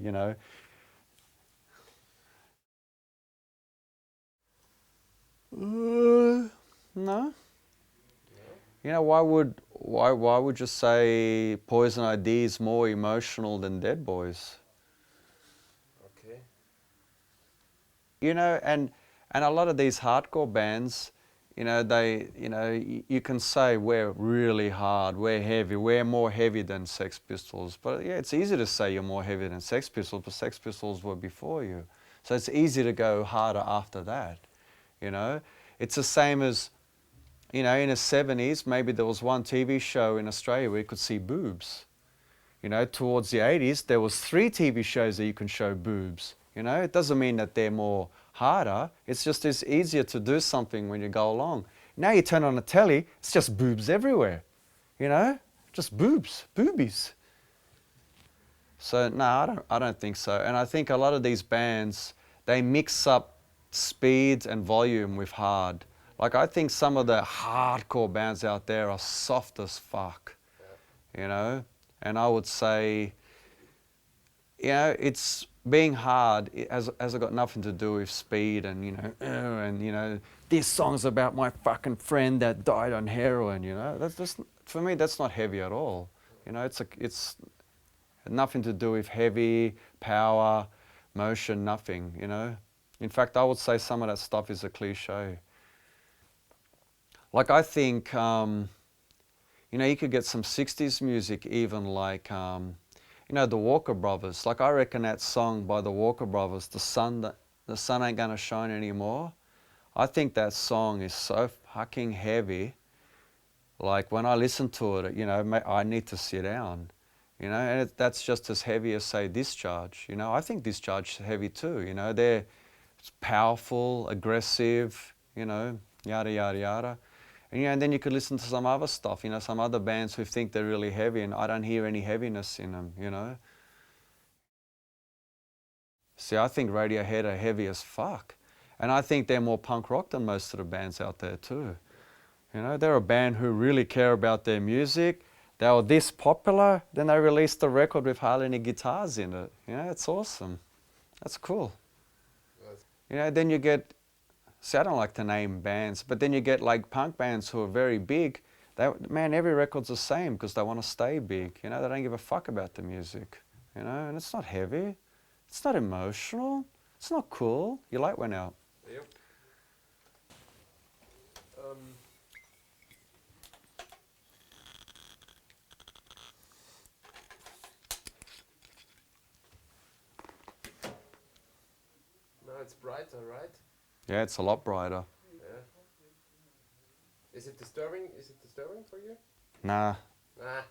you know. No. You know, why would you say Poison ID is more emotional than Dead Boys? Okay. You know, and a lot of these hardcore bands, you know, you can say we're really hard, we're heavy, we're more heavy than Sex Pistols. But yeah, it's easy to say you're more heavy than Sex Pistols, but Sex Pistols were before you. So it's easy to go harder after that, you know. It's the same as, you know, in the 70s, maybe there was one TV show in Australia where you could see boobs. You know, towards the 80s, there was 3 TV shows that you can show boobs. You know, it doesn't mean that they're more harder. It's just it's easier to do something when you go along. Now you turn on the telly, it's just boobs everywhere. You know, just boobs, boobies. So no, I don't think so. And I think a lot of these bands, they mix up speed and volume with hard. Like I think some of the hardcore bands out there are soft as fuck. You know, and I would say, you know, it's being hard has got nothing to do with speed and, you know, and, you know, this song's about my fucking friend that died on heroin, you know. That's just, for me, that's not heavy at all. You know, it's nothing to do with heavy, power, motion, nothing, you know. In fact, I would say some of that stuff is a cliche. Like I think, you know, you could get some 60s music even like, you know, the Walker Brothers. Like I reckon that song by the Walker Brothers, the sun ain't gonna shine anymore. I think that song is so fucking heavy. Like when I listen to it, you know, I need to sit down. You know, and that's just as heavy as say Discharge. You know, I think Discharge is heavy too. You know, they're powerful, aggressive. You know, yada yada yada. And, you know, and then you could listen to some other stuff, you know, some other bands who think they're really heavy, and I don't hear any heaviness in them, you know. See, I think Radiohead are heavy as fuck. And I think they're more punk rock than most of the bands out there too. You know, they're a band who really care about their music. They were this popular, then they released a record with hardly any guitars in it. You know, it's awesome. That's cool. You know, then you get, see, I don't like to name bands, but then you get like punk bands who are very big. Man, every record's the same because they want to stay big. You know, they don't give a fuck about the music. You know, and it's not heavy. It's not emotional. It's not cool. Your light went out. Yep. Now it's brighter, right? Yeah, it's a lot brighter. Yeah. Is it disturbing? Is it disturbing for you? Nah. Nah.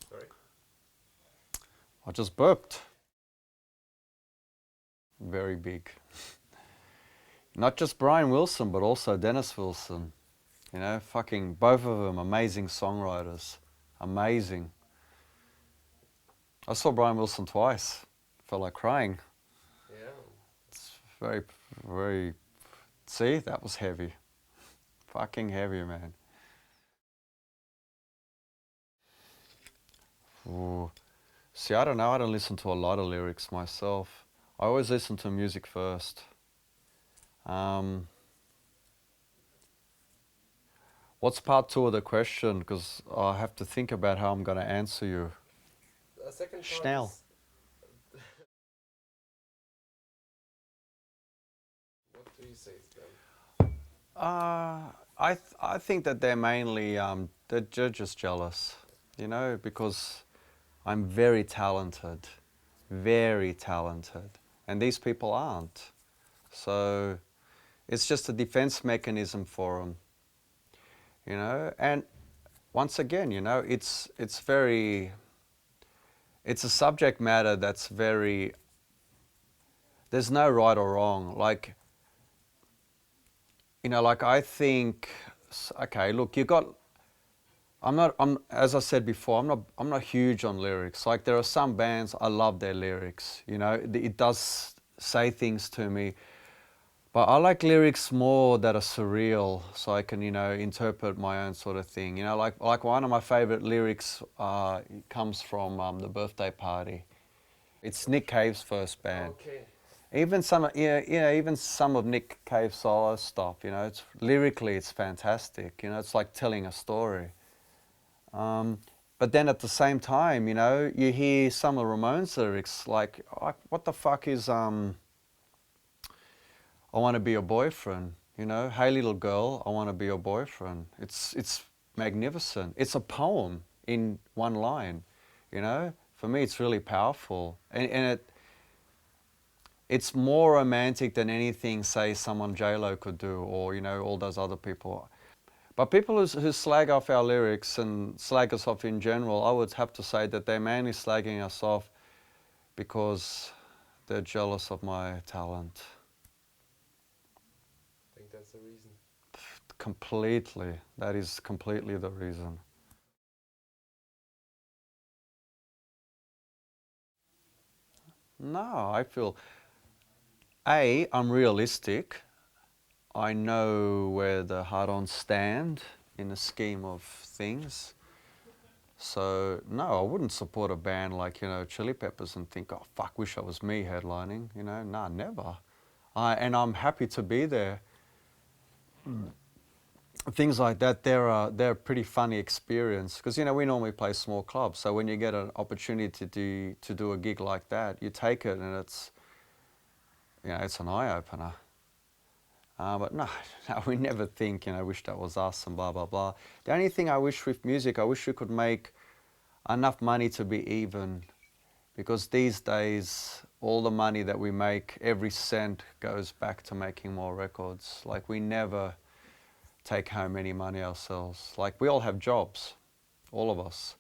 Sorry. I just burped. Very big. Not just Brian Wilson, but also Dennis Wilson. You know, fucking both of them amazing songwriters. Amazing. I saw Brian Wilson twice. Felt like crying. Yeah. It's very, very. See, that was heavy. Fucking heavy, man. Ooh. See, I don't know. I don't listen to a lot of lyrics myself. I always listen to music first. What's part 2 of the question? Because I have to think about how I'm going to answer you. A second part Schnell. is what do you say to them? I think that they're mainly they're just jealous, you know, because I'm very talented, and these people aren't. So it's just a defense mechanism for them, you know. And once again, you know, it's a subject matter that's very. There's no right or wrong. Like, you know, like I think, okay, look, as I said before, I'm not huge on lyrics. Like there are some bands, I love their lyrics, you know, it does say things to me. But I like lyrics more that are surreal, so I can, interpret my own sort of thing. Like one of my favorite lyrics comes from The Birthday Party. It's Nick Cave's first band. Okay. Even even some of Nick Cave's solo stuff, it's lyrically it's fantastic. It's like telling a story. But then at the same time, you hear some of Ramon's lyrics, like what the fuck is I want to be your boyfriend, Hey little girl, I want to be your boyfriend. It's magnificent. It's a poem in one line, For me, it's really powerful, and it's more romantic than anything, say, someone J-Lo could do, or all those other people. But people who slag off our lyrics and slag us off in general, I would have to say that they're mainly slagging us off because they're jealous of my talent. I think that's the reason. Completely. That is completely the reason. No, I feel, I'm realistic. I know where the Hard-ons stand in the scheme of things. So, no, I wouldn't support a band like, Chili Peppers and think, oh, fuck, wish it was me headlining, Nah, never. And I'm happy to be there. Things like that, they're a pretty funny experience because, we normally play small clubs. So when you get an opportunity to do a gig like that, you take it and it's, it's an eye-opener. But no, we never think, wish that was us and blah, blah, blah. The only thing I wish with music, I wish we could make enough money to be even. Because these days, all the money that we make, every cent goes back to making more records. Like, we never take home any money ourselves. Like, we all have jobs, all of us.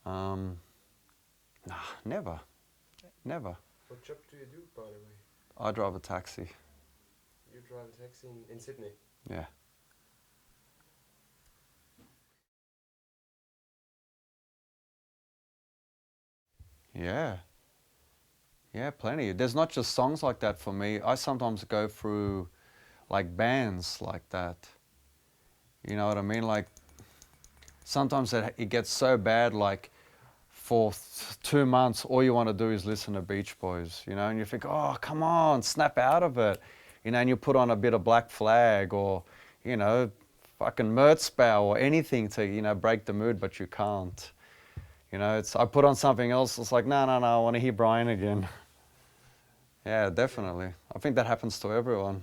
Nah, never. What job do you do, by the way? I drive a taxi. You drive a taxi in Sydney? Yeah. Yeah. Yeah, plenty. There's not just songs like that for me. I sometimes go through like bands like that. You know what I mean? Like sometimes it gets so bad, like for 2 months, all you want to do is listen to Beach Boys, and you think, oh, come on, snap out of it. And you put on a bit of Black Flag or, fucking Merzbow or anything to, break the mood, but you can't. I put on something else, it's like, no, I want to hear Brian again. Yeah, definitely. I think that happens to everyone.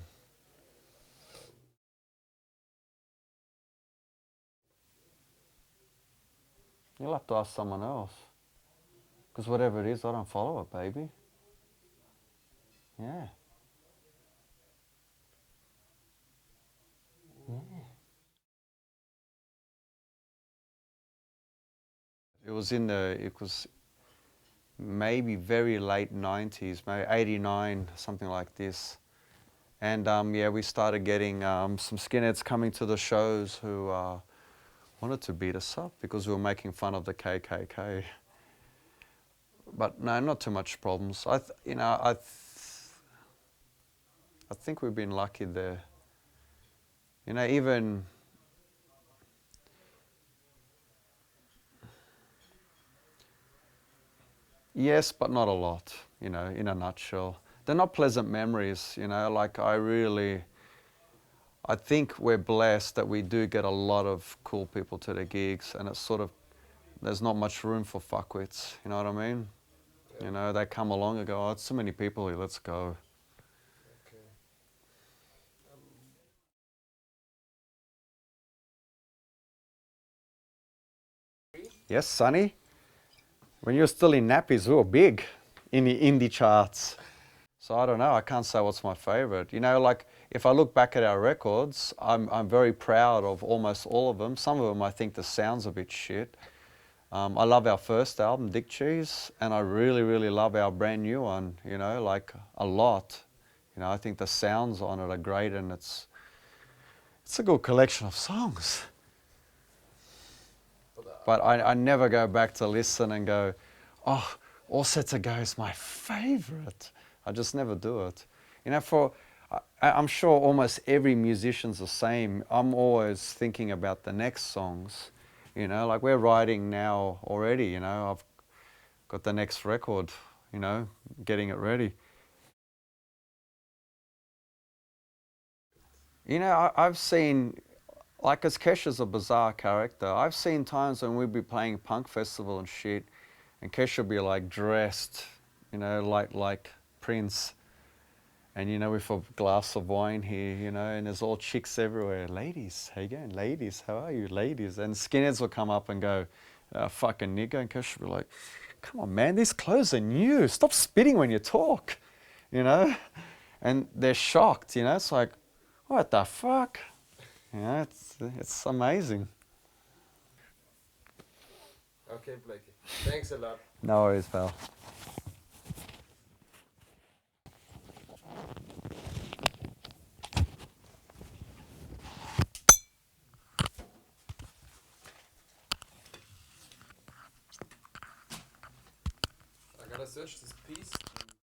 You'll have to ask someone else. Because whatever it is, I don't follow it, baby. Yeah. It was maybe very late 90s, maybe 89, something like this. And yeah, we started getting some skinheads coming to the shows who wanted to beat us up because we were making fun of the KKK. But no, not too much problems. I think we've been lucky there. Even yes, but not a lot, in a nutshell. They're not pleasant memories, like I think we're blessed that we do get a lot of cool people to the gigs and it's sort of, there's not much room for fuckwits, you know what I mean? Yeah. They come along and go, oh, it's so many people here, let's go. Okay. Yes, Sonny? When you were still in nappies, we were big in the indie charts. So I don't know, I can't say what's my favorite. Like if I look back at our records, I'm very proud of almost all of them. Some of them I think the sound's a bit shit. I love our first album, Dick Cheese, and I really, really love our brand new one, like a lot. I think the sounds on it are great and it's a good collection of songs. But I never go back to listen and go, oh, All Set to Go is my favorite. I just never do it. You know, I'm sure almost every musician's the same. I'm always thinking about the next songs. You know, like we're writing now already. You know, I've got the next record. You know, getting it ready. You know, I've seen, like, as Kesha's a bizarre character, I've seen times when we'd be playing punk festival and shit, and Kesha will be like dressed, you know, like Prince, and you know, with a glass of wine here, you know, and there's all chicks everywhere. Ladies, how you going? Ladies, how are you? Ladies. And skinheads will come up and go, fucking nigger, and Kesha will be like, come on, man, these clothes are new. Stop spitting when you talk, you know? And they're shocked, you know, it's like, what the fuck? You know, it's amazing. Okay, Blackie. Thanks a lot. No worries, pal. I gotta search this piece.